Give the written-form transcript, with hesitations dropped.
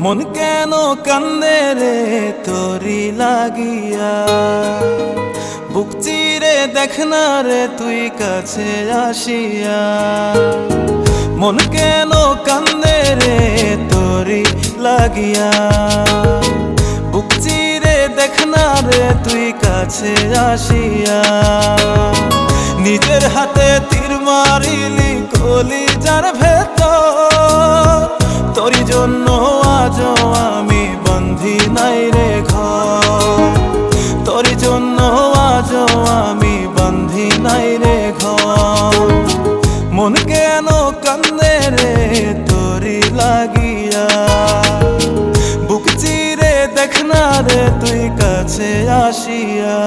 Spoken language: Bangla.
মন কেন কান্দে রে তোরি লাগিয়া, বুক চিরে দেখ না রে তুই কাছে আসিয়া। মন কেন কান্দে রে তোরি লাগিয়া, বুক চিরে দেখ না রে তুই কাছে আসিয়া। নিজের হাতে তীর মারিলি কলিজার ভেতর, তোরি জন্য আজও আমি বন্ধি নাই রে ঘর, তোরি জন্য আজও আমি বন্ধি নাই রে ঘর। মন কেন কান্দে রে তোরি লাগিয়া, বুক চিরে দেখ না রে তুই কাছে আসিয়া।